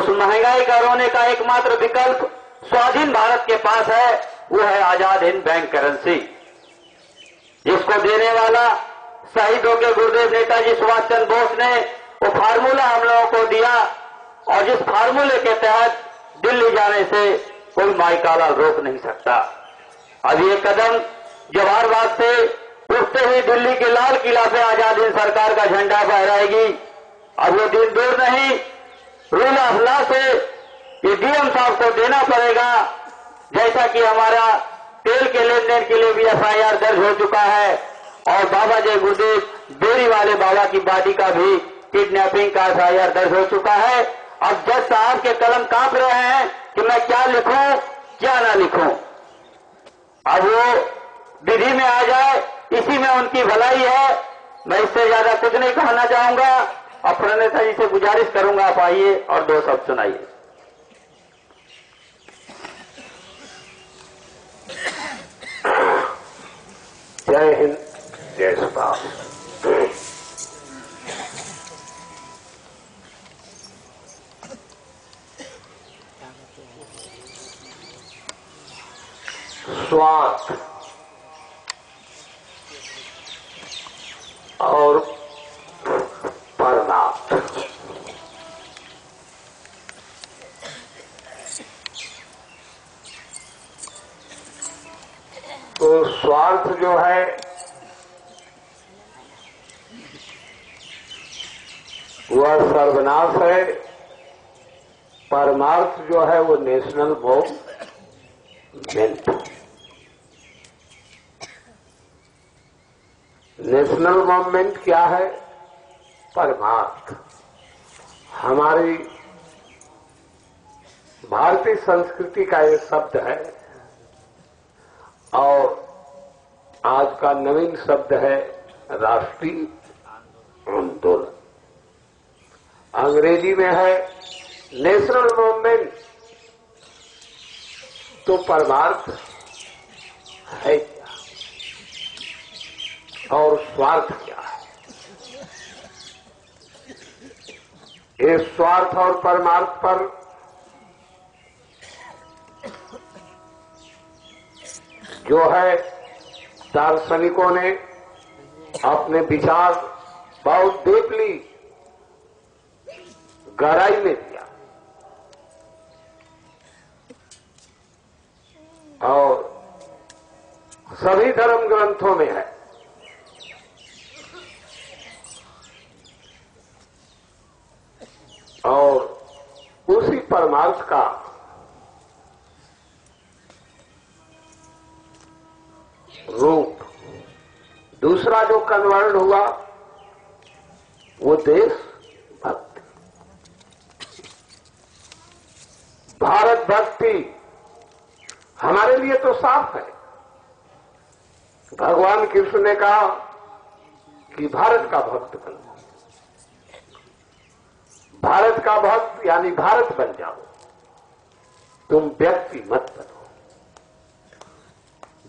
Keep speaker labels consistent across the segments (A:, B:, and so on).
A: उस महंगाई का रोने का एकमात्र विकल्प स्वाधीन भारत के पास है, वो है आजाद हिंद बैंक करेंसी, जिसको देने वाला शहीदों के गुरुदेव नेताजी सुभाष चंद्र बोस ने वो फार्मूला हम लोगों को दिया, और जिस फार्मूले के तहत दिल्ली जाने से कोई माईकाला रोक नहीं सकता। अब ये कदम जवाहर बाग से उठते ही दिल्ली के लाल किला पे आजाद हिंद सरकार का झंडा फहराएगी। अब वो दिन दूर नहीं, रूल ऑफ लॉ से ये डीएम साहब को देना पड़ेगा, जैसा कि हमारा तेल के लेन देन के लिए भी एफआईआर दर्ज हो चुका है, और बाबा जय गुरुदेव बेरी वाले बाबा की बाडी का भी किडनैपिंग का एफआईआर दर्ज हो चुका है। अब जज साहब के कलम कांप रहे हैं कि मैं क्या लिखूं क्या ना लिखूं। अब वो विधि में आ जाए, इसी में उनकी भलाई है। मैं इससे ज्यादा कुछ नहीं कहना चाहूंगा। अब प्रणेता जी से गुजारिश करूंगा, आप आइए और दो शब्द सुनाइए।
B: जय हिंद, जय सुभाष। स्वार्थ और परमार्थ, तो स्वार्थ जो है वह सर्वनाश है, परमार्थ जो है वो नेशनल मूवमेंट। नेशनल मूवमेंट क्या है? परमार्थ। हमारी भारतीय संस्कृति का ये शब्द है, और आज का नवीन शब्द है राष्ट्रीय आंदोलन। अंग्रेजी में है नेशनल मूवमेंट। तो परमार्थ है क्या और स्वार्थ क्या है? इस स्वार्थ और परमार्थ पर जो है दार्शनिकों ने अपने विचार बहुत डीपली गहराई में दिया, और सभी धर्म ग्रंथों में है। और उसी परमार्थ का रूप दूसरा जो कन्वर्ट हुआ वो देश भक्ति, भारत भक्ति। हमारे लिए तो साफ है। भगवान कृष्ण ने कहा कि भारत का भक्त बनो। भारत का भक्त यानी भारत बन जाओ, तुम व्यक्ति मत बनो।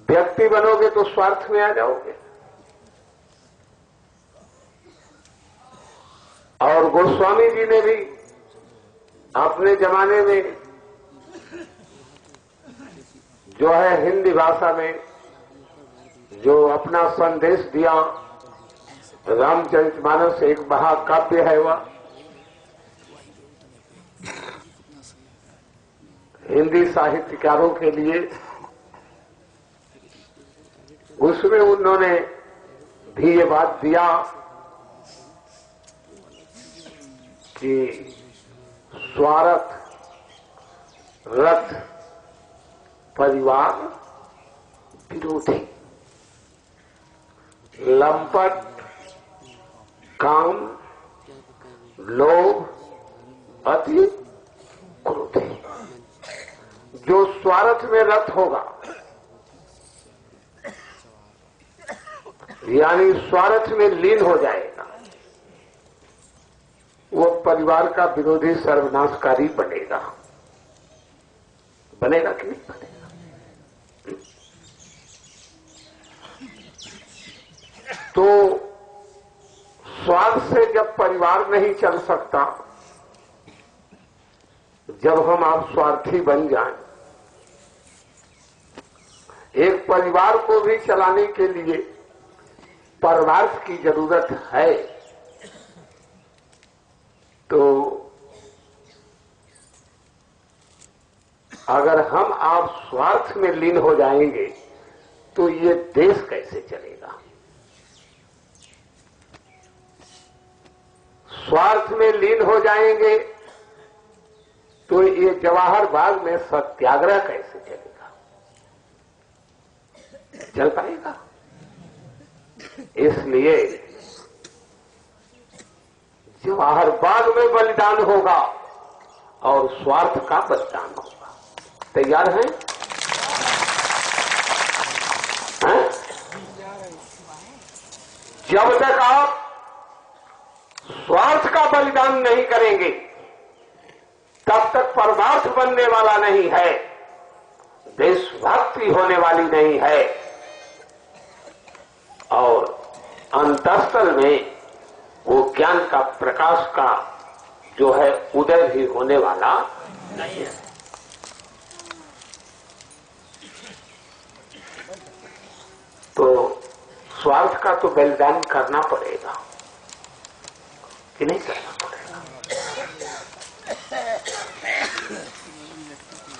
B: व्यक्ति बनोगे तो स्वार्थ में आ जाओगे। और गोस्वामी जी ने भी अपने जमाने में जो है हिंदी भाषा में जो अपना संदेश दिया, रामचरितमानस एक महाकाव्य है वह। हिंदी साहित्यकारों के लिए उसमें उन्होंने भी ये बात दिया कि स्वार्थ, रथ, परिवार विरोधी, लंपट, काम, लोभ, अति क्रोधी। जो स्वार्थ में रत होगा यानी स्वार्थ में लीन हो जाएगा, वो परिवार का विरोधी सर्वनाशकारी बनेगा। बनेगा कि नहीं बनेगा? तो स्वार्थ से जब परिवार नहीं चल सकता जब हम आप स्वार्थी बन जाएं, एक परिवार को भी चलाने के लिए परवार्थ की जरूरत है, तो अगर हम आप स्वार्थ में लीन हो जाएंगे तो ये देश कैसे चलेगा। स्वार्थ में लीन हो जाएंगे तो ये जवाहर बाग में सत्याग्रह कैसे चलेगा, चल पाएगा। इसलिए जवाहर बाग में बलिदान होगा और स्वार्थ का बलिदान होगा। तैयार हैं? हैं? जब तक आप स्वार्थ का बलिदान नहीं करेंगे तब तक परमार्थ बनने वाला नहीं है, देशभक्ति होने वाली नहीं है और अंतःस्थल में वो ज्ञान का प्रकाश का जो है उदय भी होने वाला नहीं है। तो स्वार्थ का तो बलिदान करना पड़ेगा कि नहीं करना पड़ेगा।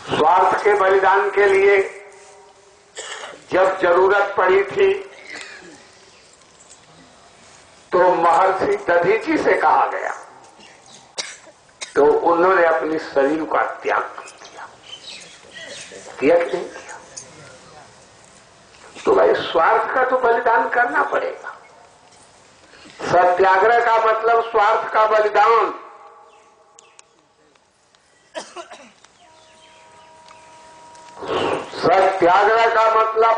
B: स्वार्थ के बलिदान के लिए जब जरूरत पड़ी थी तो महर्षि दधीची से कहा गया तो उन्होंने अपनी शरीर का त्याग किया कि नहीं किया। तो भाई स्वार्थ का तो बलिदान करना पड़ेगा। सत्याग्रह का मतलब स्वार्थ का बलिदान। सत्याग्रह का मतलब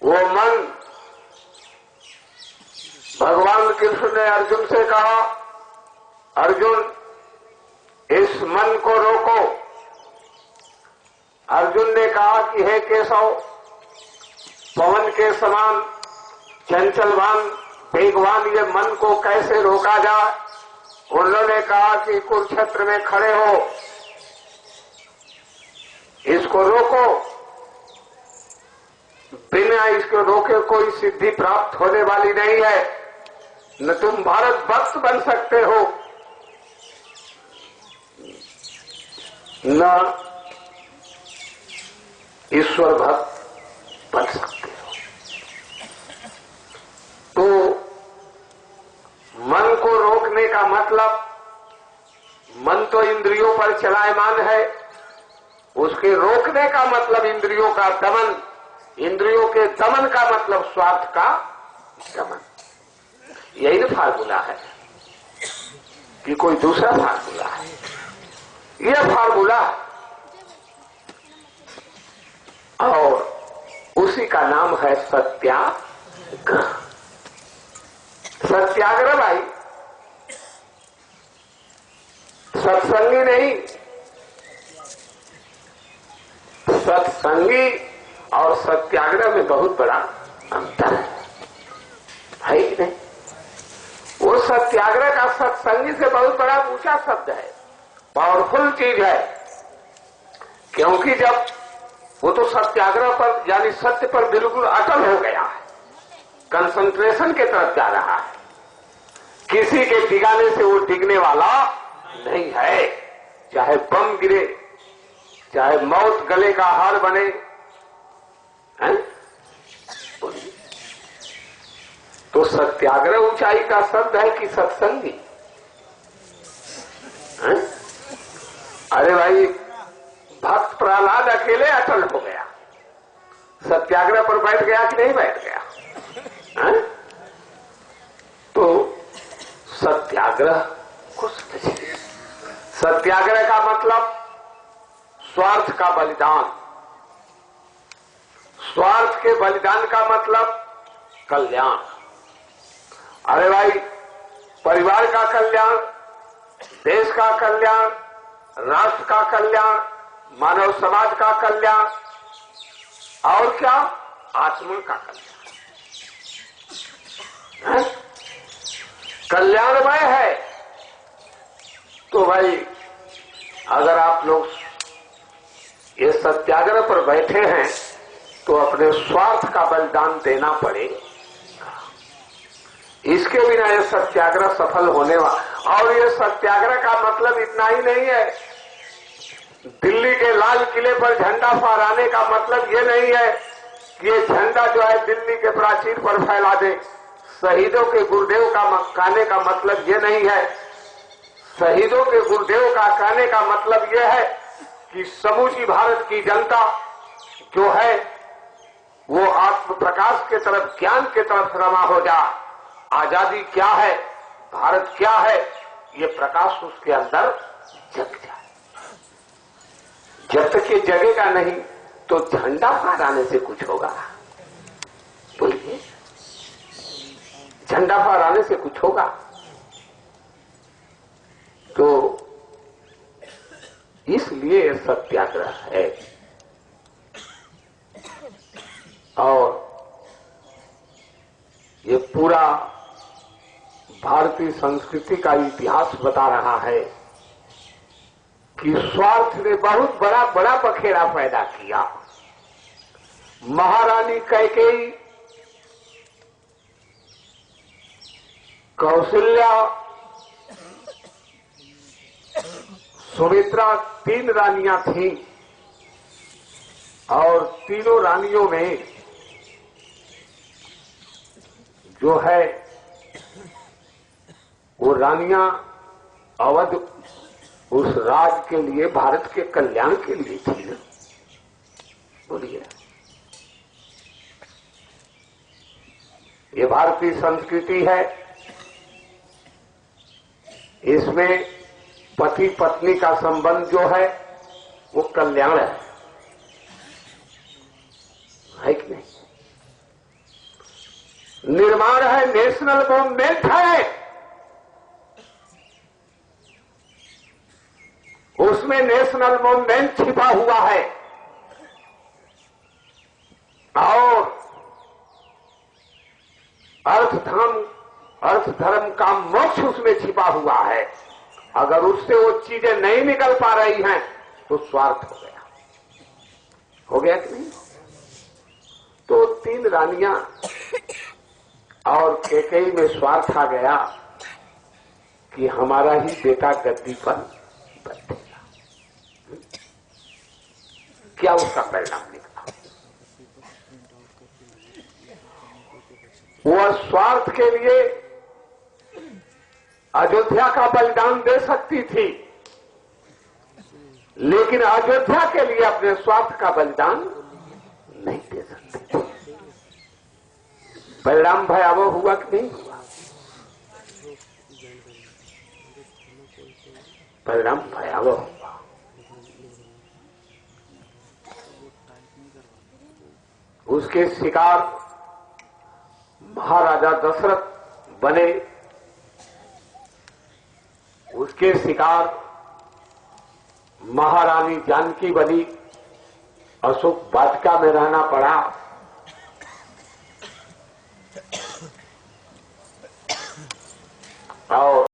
B: वो मन, भगवान कृष्ण ने अर्जुन से कहा, अर्जुन इस मन को रोको। अर्जुन ने कहा कि हे केशव, पवन के समान चंचलवान वेगवान ये मन को कैसे रोका जाए। उन्होंने कहा कि कुरुक्षेत्र में खड़े हो, इसको रोको। बिना इसको रोके कोई सिद्धि प्राप्त होने वाली नहीं है। न तुम भारत भक्त बन सकते हो, न ईश्वर भक्त बन सकते हो। तो मन को रोकने का मतलब, मन तो इंद्रियों पर चलायमान है, उसके रोकने का मतलब इंद्रियों का दमन, इंद्रियों के दमन का मतलब स्वार्थ का दमन। यही तो फार्मूला है कि कोई दूसरा फार्मूला है। यह फार्मूला और उसी का नाम है सत्याग्रह। सत्याग्रह भाई सत्संगी नहीं, सत्संगी और सत्याग्रह में बहुत बड़ा अंतर है कि नहीं। वो सत्याग्रह का सत्संगी से बहुत बड़ा ऊंचा शब्द है, पावरफुल चीज है। क्योंकि जब वो तो सत्याग्रह पर यानी सत्य पर बिल्कुल अटल हो गया है, कंसंट्रेशन के तरफ जा रहा है, किसी के डिगाने से वो डिगने वाला नहीं है। चाहे बम गिरे, चाहे मौत गले का हार बने, हैं? तो सत्याग्रह ऊंचाई का शब्द है कि सत्संगी। हैं? अरे भाई भक्त प्रहलाद अकेले अटल हो गया, सत्याग्रह पर बैठ गया कि नहीं बैठ गया। हैं? तो सत्याग्रह को समझिए। सत्याग्रह का मतलब स्वार्थ का बलिदान, स्वार्थ के बलिदान का मतलब कल्याण। अरे भाई परिवार का कल्याण, देश का कल्याण, राष्ट्र का कल्याण, मानव समाज का कल्याण और क्या, आत्मा का कल्याण। कल्याणमय है तो भाई अगर आप लोग ये सत्याग्रह पर बैठे हैं तो अपने स्वार्थ का बलिदान देना पड़ेगा। इसके बिना ये सत्याग्रह सफल होने वाला। और ये सत्याग्रह का मतलब इतना ही नहीं है, दिल्ली के लाल किले पर झंडा फहराने का मतलब ये नहीं है कि ये झंडा जो है दिल्ली के प्राचीर पर फैला दे। शहीदों के गुरुदेव का कहने का मतलब ये नहीं है। शहीदों के गुरुदेव का कहने का मतलब ये है कि समूची भारत की जनता जो है वो आत्म प्रकाश के तरफ, ज्ञान के तरफ रमा हो जा। आजादी क्या है, भारत क्या है, ये प्रकाश उसके अंदर जग जाए। जब तक ये जगेगा नहीं तो झंडा फहराने से कुछ होगा? बोलिए, झंडा फहराने से कुछ होगा? तो इसलिए सत्याग्रह है। और ये पूरा भारतीय संस्कृति का इतिहास बता रहा है कि स्वार्थ ने बहुत बड़ा बखेड़ा पैदा किया। महारानी कैकेयी, कौशल्या, सुमित्रा, 3 रानियां थीं और तीनों रानियों में जो है वो रानियां अवध उस राज के लिए, भारत के कल्याण के लिए थी ना। बोलिए, ये भारतीय संस्कृति है। इसमें पति पत्नी का संबंध जो है वो कल्याण है कि नहीं? निर्माण है, नेशनल मूवमेंट है। उसमें नेशनल मूवमेंट छिपा हुआ है और अर्थ धर्म का मोक्ष उसमें छिपा हुआ है। अगर उससे वो चीजें नहीं निकल पा रही हैं तो स्वार्थ हो गया। हो गया कि नहीं? तो 3 रानियां और कैकेयी में स्वार्थ आ गया कि हमारा ही बेटा गद्दी पर बैठेगा। क्या उसका परिणाम निकला? वह स्वार्थ के लिए अयोध्या का बलिदान दे सकती थी, लेकिन अयोध्या के लिए अपने स्वार्थ का बलिदान नहीं दे सकती थी। परिणाम भयावह हुआ कि नहीं हुआ? परिणाम भयावह हुआ। उसके शिकार महाराजा दशरथ बने, उसके शिकार महारानी जानकी बनी। अशोक वाटिका में रहना पड़ा। और